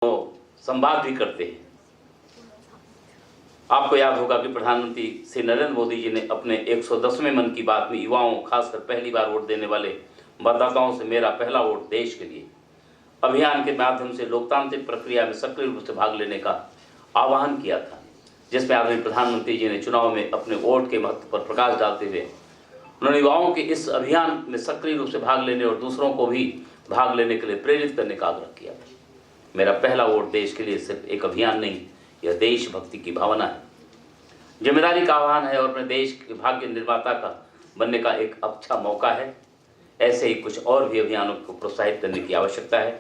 वो संवाद भी करते हैं। आपको याद होगा कि प्रधानमंत्री श्री नरेंद्र मोदी जी ने अपने 110वें मन की बात में युवाओं, खासकर पहली बार वोट देने वाले मतदाताओं से मेरा पहला वोट देश के लिए अभियान के माध्यम से लोकतांत्रिक प्रक्रिया में सक्रिय रूप से भाग लेने का आह्वान किया था, जिसमें आदरणीय प्रधानमंत्री जी ने चुनाव में अपने वोट के महत्व पर प्रकाश डालते हुए उन्होंने युवाओं के इस अभियान में सक्रिय रूप से भाग लेने और दूसरों को भी भाग लेने के लिए प्रेरित करने का आग्रह किया। मेरा पहला वोट देश के लिए सिर्फ एक अभियान नहीं, यह देशभक्ति की भावना है, जिम्मेदारी का आह्वान है और अपने देश के भाग्य निर्माता का बनने का एक अच्छा मौका है। ऐसे ही कुछ और भी अभियानों को प्रोत्साहित करने की आवश्यकता है।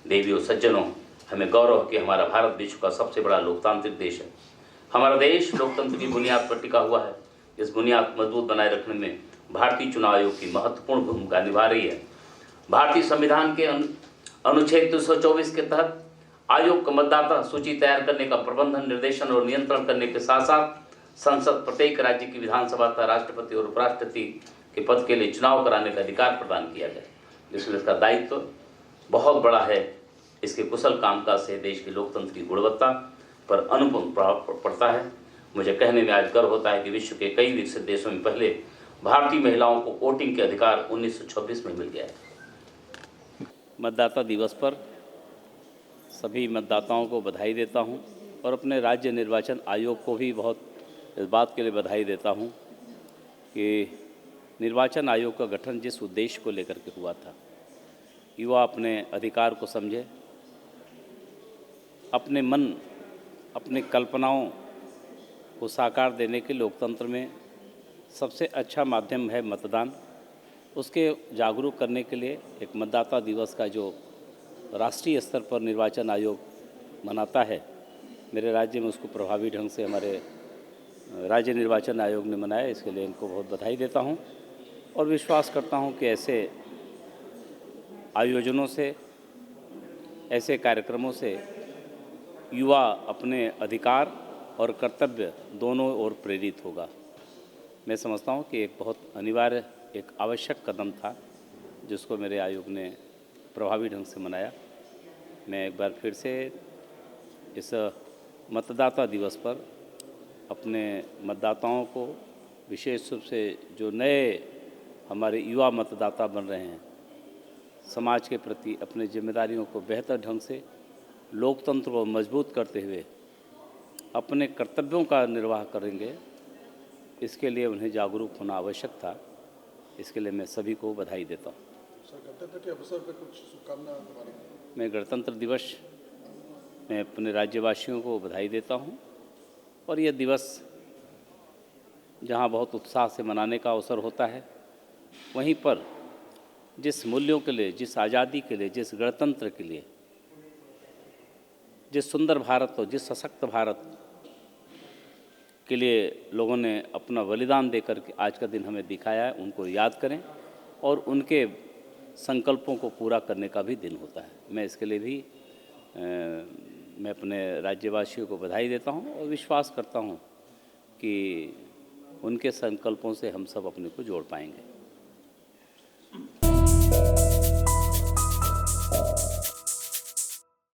देवियों, सज्जनों, हमें गौरव कि हमारा भारत विश्व का सबसे बड़ा लोकतांत्रिक देश है। हमारा देश लोकतंत्र की बुनियाद पर टिका हुआ है। इस बुनियाद को मजबूत बनाए रखने में भारतीय चुनाव आयोग की महत्वपूर्ण भूमिका निभा रही है। भारतीय संविधान के अनुच्छेद 224 के तहत आयोग को मतदाता सूची तैयार करने का प्रबंधन, निर्देशन और नियंत्रण करने के साथ साथ संसद प्रत्येक राज्य की विधानसभा का राष्ट्रपति और उपराष्ट्रपति के पद के लिए चुनाव कराने का अधिकार प्रदान किया गया। इसलिए इसका दायित्व बहुत बड़ा है। इसके कुशल कामकाज से देश की लोकतंत्र की गुणवत्ता पर अनुपम प्रभाव पड़ता है। मुझे कहने में आज गर्व होता है कि विश्व के कई विकसित देशों में पहले भारतीय महिलाओं को वोटिंग के अधिकार 1926 में मिल गया है। मतदाता दिवस पर सभी मतदाताओं को बधाई देता हूं और अपने राज्य निर्वाचन आयोग को भी बहुत इस बात के लिए बधाई देता हूं कि निर्वाचन आयोग का गठन जिस उद्देश्य को लेकर के हुआ था, युवा अपने अधिकार को समझे, अपने मन, अपनी कल्पनाओं को साकार देने के लोकतंत्र में सबसे अच्छा माध्यम है मतदान। उसके जागरूक करने के लिए एक मतदाता दिवस का जो राष्ट्रीय स्तर पर निर्वाचन आयोग मनाता है, मेरे राज्य में उसको प्रभावी ढंग से हमारे राज्य निर्वाचन आयोग ने मनाया। इसके लिए इनको बहुत बधाई देता हूं और विश्वास करता हूं कि ऐसे आयोजनों से, ऐसे कार्यक्रमों से युवा अपने अधिकार और कर्तव्य दोनों ओर प्रेरित होगा। मैं समझता हूं कि एक बहुत अनिवार्य, एक आवश्यक कदम था जिसको मेरे आयोग ने प्रभावी ढंग से मनाया। मैं एक बार फिर से इस मतदाता दिवस पर अपने मतदाताओं को, विशेष रूप से जो नए हमारे युवा मतदाता बन रहे हैं, समाज के प्रति अपनी जिम्मेदारियों को बेहतर ढंग से, लोकतंत्र को मजबूत करते हुए अपने कर्तव्यों का निर्वाह करेंगे, इसके लिए उन्हें जागरूक होना आवश्यक था। इसके लिए मैं सभी को बधाई देता हूँ। गणतंत्र के अवसर पर कुछ शुभकामना हमारी। मैं गणतंत्र दिवस में अपने राज्यवासियों को बधाई देता हूँ और यह दिवस जहाँ बहुत उत्साह से मनाने का अवसर होता है, वहीं पर जिस मूल्यों के लिए, जिस आज़ादी के लिए, जिस गणतंत्र के लिए, जिस सुंदर भारत और जिस सशक्त भारत के लिए लोगों ने अपना बलिदान देकर के आज का दिन हमें दिखाया है, उनको याद करें और उनके संकल्पों को पूरा करने का भी दिन होता है। मैं इसके लिए भी मैं अपने राज्यवासियों को बधाई देता हूं और विश्वास करता हूं कि उनके संकल्पों से हम सब अपने को जोड़ पाएंगे।